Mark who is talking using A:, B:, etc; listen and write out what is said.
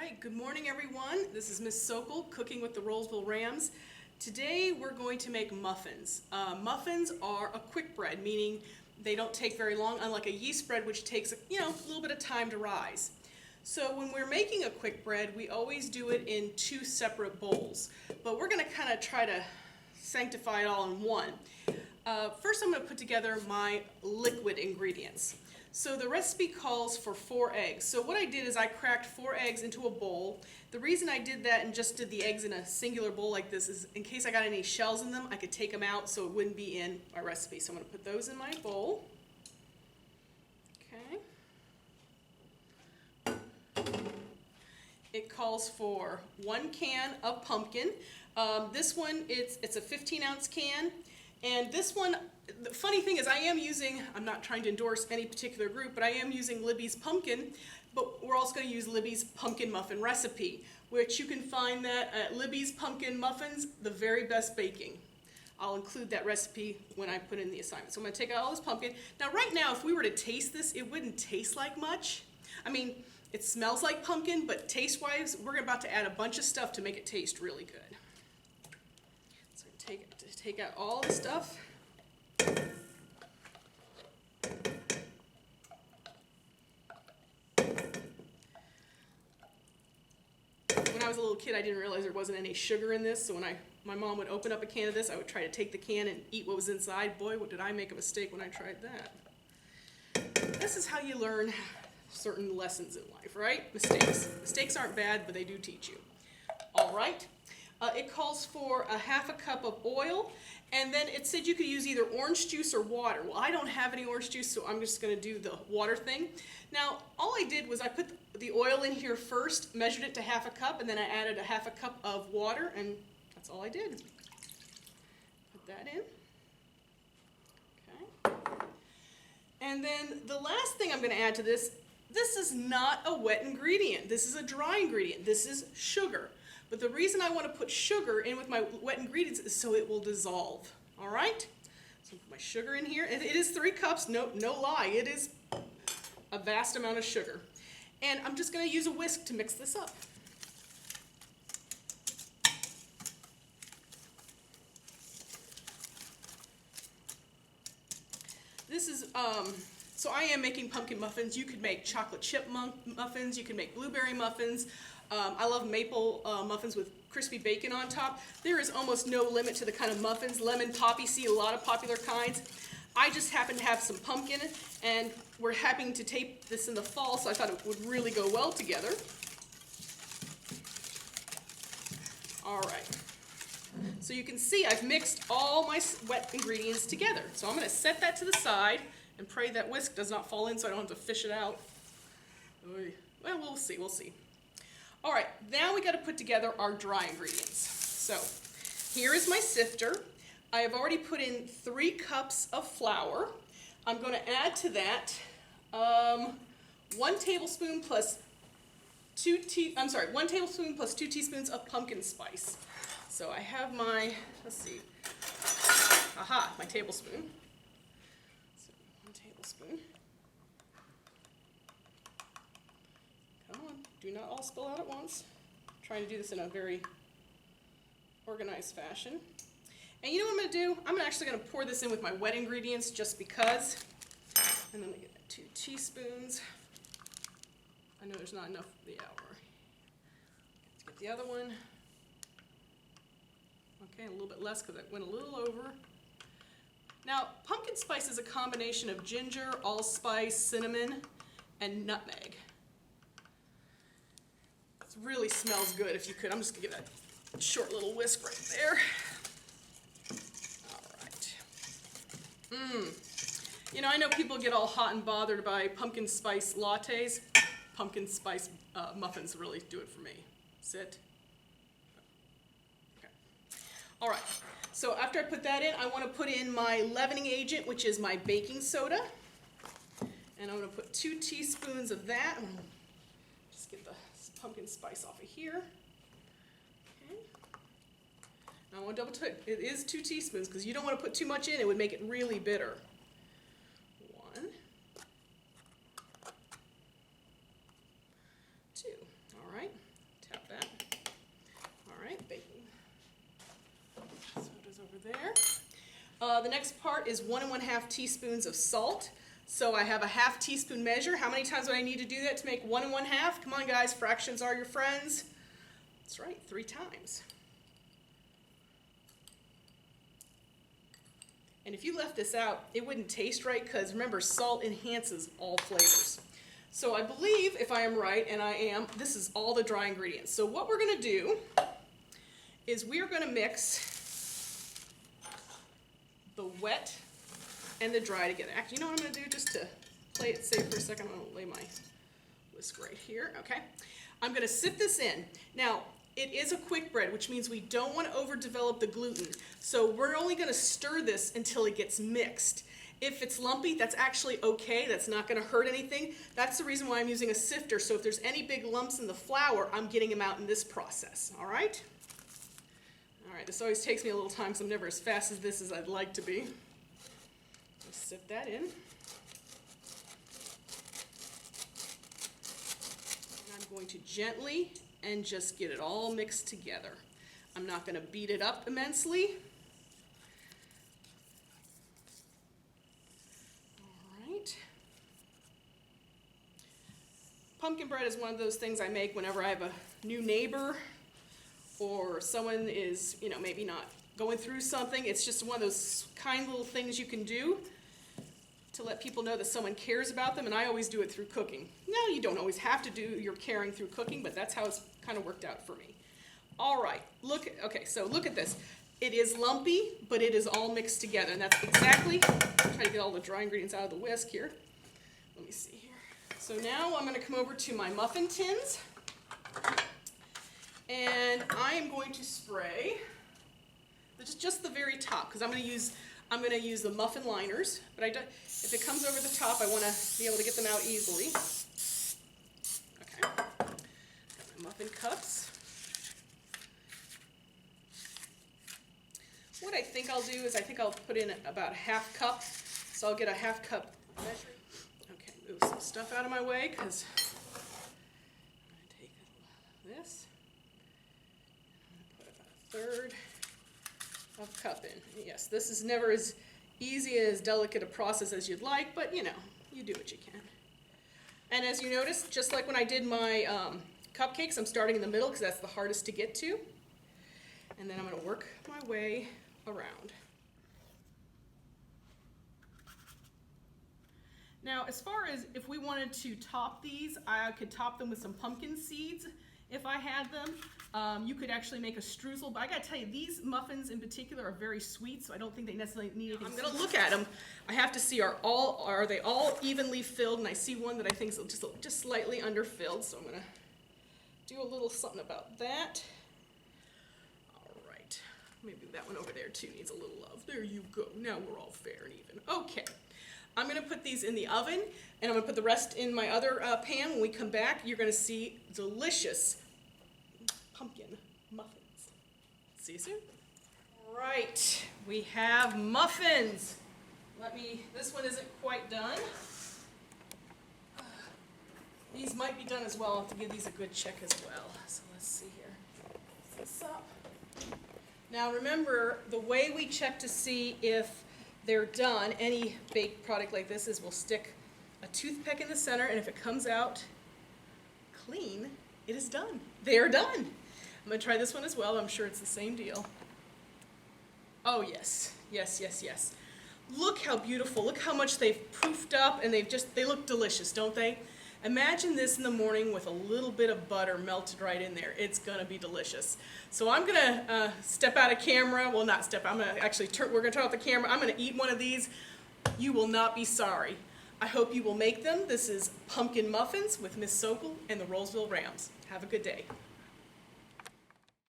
A: right, good morning everyone. This is Miss Sokol, cooking with the Rollsville Rams. Today we're going to make muffins. Muffins are a quick bread, meaning they don't take very long, unlike a yeast bread which takes a little bit of time to rise. So when we're making a quick bread, we always do it in two separate bowls, but we're going to kind of try to sanctify it all in one. First I'm going to put together my liquid ingredients. So the recipe calls for 4 eggs. So what I did is I cracked 4 eggs into a bowl. The reason I did that and just did the eggs in a singular bowl like this is in case I got any shells in them, I could take them out so it wouldn't be in my recipe. So I'm going to put those in my bowl. Okay. It calls for 1 can of pumpkin. This one, it's a 15-ounce can. And this one, the funny thing is I'm not trying to endorse any particular group, but I am using Libby's Pumpkin, but we're also going to use Libby's Pumpkin Muffin recipe, which you can find that at Libby's Pumpkin Muffins, the very best baking. I'll include that recipe when I put in the assignment. So I'm going to take out all this pumpkin. Now right now, if we were to taste this, it wouldn't taste like much. I mean, it smells like pumpkin, but taste-wise, we're about to add a bunch of stuff to make it taste really good. So take out all the stuff. When I was a little kid, I didn't realize there wasn't any sugar in this, so when my mom would open up a can of this, I would try to take the can and eat what was inside. Boy, what did I make a mistake when I tried that. This is how you learn certain lessons in life, right? Mistakes. Mistakes aren't bad, but they do teach you. All right. It calls for a half a cup of oil, and then it said you could use either orange juice or water. Well, I don't have any orange juice, so I'm just going to do the water thing. Now, all I did was I put the oil in here first, measured it to half a cup, and then I added a half a cup of water, and that's all I did. Put that in. Okay. And then the last thing I'm going to add to this is not a wet ingredient. This is a dry ingredient. This is sugar. But the reason I want to put sugar in with my wet ingredients is so it will dissolve. All right? So put my sugar in here. And it is 3 cups. No lie. It is a vast amount of sugar. And I'm just going to use a whisk to mix this up. This is, so I am making pumpkin muffins. You could make chocolate chip muffins. You can make blueberry muffins. I love maple muffins with crispy bacon on top. There is almost no limit to the kind of muffins. Lemon, poppy seed, a lot of popular kinds. I just happen to have some pumpkin, and we're having to tape this in the fall, so I thought it would really go well together. All right. So you can see I've mixed all my wet ingredients together. So I'm going to set that to the side and pray that whisk does not fall in so I don't have to fish it out. Well, we'll see. All right, now we got to put together our dry ingredients. So here is my sifter. I have already put in 3 cups of flour. I'm going to add to that 1 tablespoon plus 2 teaspoons of pumpkin spice. So I have my, my tablespoon. So 1 tablespoon. Come on, do not all spill out at once. I'm trying to do this in a very organized fashion. And you know what I'm going to do? I'm actually going to pour this in with my wet ingredients just because. And then we get 2 teaspoons. I know there's not enough. Yeah, let's get the other one. Okay, a little bit less because I went a little over. Now, pumpkin spice is a combination of ginger, allspice, cinnamon, and nutmeg. It really smells good if you could. I'm just going to give that a short little whisk right there. All right. You know, I know people get all hot and bothered by pumpkin spice lattes. Pumpkin spice muffins really do it for me. Sit. Okay. All right. So after I put that in, I want to put in my leavening agent, which is my baking soda. And I'm going to put 2 teaspoons of that. I'm going to just get the pumpkin spice off of here. Okay. Now I want to double check. It is 2 teaspoons because you don't want to put too much in. It would make it really bitter. 1, 2. All right. over there. The next part is 1 1/2 teaspoons of salt. So I have a 1/2 teaspoon measure. How many times do I need to do that to make 1 1/2? Come on guys, fractions are your friends. That's right, 3 times. And if you left this out, it wouldn't taste right because remember, salt enhances all flavors. So I believe, if I am right, and I am, this is all the dry ingredients. So what we're going to do is we are going to mix the wet and the dry together. Actually, you know what I'm going to do just to play it safe for a second? I'm going to lay my whisk right here. Okay. I'm going to sip this in. Now, it is a quick bread, which means we don't want to overdevelop the gluten. So we're only going to stir this until it gets mixed. If it's lumpy, that's actually okay. That's not going to hurt anything. That's the reason why I'm using a sifter. So if there's any big lumps in the flour, I'm getting them out in this process. All right? All right, this always takes me a little time because I'm never as fast as this as I'd like to be. Just sip that in. And I'm going to gently and just get it all mixed together. I'm not going to beat it up immensely. All right. Pumpkin bread is one of those things I make whenever I have a new neighbor or someone is, maybe not going through something. It's just one of those kind little things you can do to let people know that someone cares about them, and I always do it through cooking. No, you don't always have to do your caring through cooking, but that's how it's kind of worked out for me. All right, okay, so look at this. It is lumpy, but it is all mixed together, and that's exactly, I'm trying to get all the dry ingredients out of the whisk here. Let me see here. So now I'm going to come over to my muffin tins, and I am going to spray just the very top, because I'm going to use the muffin liners, but if it comes over the top, I want to be able to get them out easily. Okay, got my muffin cups. What I think I'll do is I'll put in about a 1/2 cup, so I'll get a 1/2 cup measure. Okay, move some stuff out of my way, because I'm going to take this, I'm going to put about 1/3 of a cup in. Yes, this is never as easy as delicate a process as you'd like, but you do what you can. And as you notice, just like when I did my cupcakes, I'm starting in the middle because that's the hardest to get to. And then I'm going to work my way around. Now, as far as if we wanted to top these, I could top them with some pumpkin seeds if I had them. You could actually make a streusel, but I gotta tell you, these muffins in particular are very sweet, so I don't think they necessarily need anything. I'm gonna look at them. I have to see, are they all evenly filled? And I see one that I think is just slightly underfilled, so I'm gonna do a little something about that. All right, maybe that one over there too needs a little love. There you go, now we're all fair and even. Okay, I'm gonna put these in the oven, and I'm gonna put the rest in my other pan. When we come back, you're gonna see delicious pumpkin muffins. See you soon. All right, we have muffins. This one isn't quite done. These might be done as well. I'll have to give these a good check as well. So let's see here. Fix this up. Now remember, the way we check to see if they're done, any baked product like this, is we'll stick a toothpick in the center, and if it comes out clean, it is done. They're done. I'm going to try this one as well. I'm sure it's the same deal. Oh, yes. Yes, yes, yes. Look how beautiful. Look how much they've poofed up, and they look delicious, don't they? Imagine this in the morning with a little bit of butter melted right in there. It's going to be delicious. So I'm going to step out of camera. Well, not step. I'm going to actually we're going to turn off the camera. I'm going to eat one of these. You will not be sorry. I hope you will make them. This is Pumpkin Muffins with Miss Sokol and the Rollsville Rams. Have a good day.